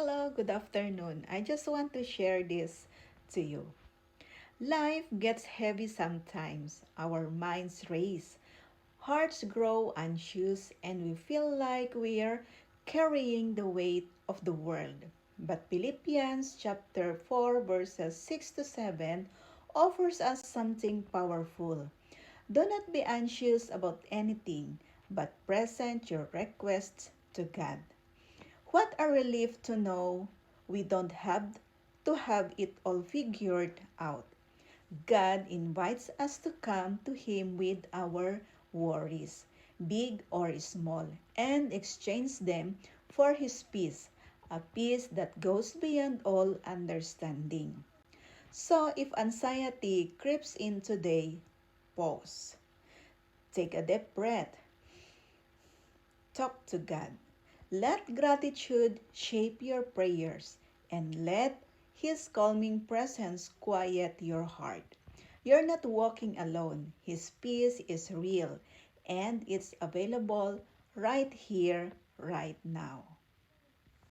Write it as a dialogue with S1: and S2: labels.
S1: Hello, good afternoon. I just want to share this to you. Life gets heavy sometimes. Our minds race, hearts grow anxious, and we feel like we're carrying the weight of the world. But Philippians chapter 4 verses 6 to 7 offers us something powerful. Do not be anxious about anything, but present your requests to God. What a relief to know we don't have to have it all figured out. God invites us to come to Him with our worries, big or small, and exchange them for His peace, a peace that goes beyond all understanding. So if anxiety creeps in today, pause. Take a deep breath. Talk to God. Let gratitude shape your prayers and let His calming presence quiet your heart. You're not walking alone. His peace is real and it's available right here, right now.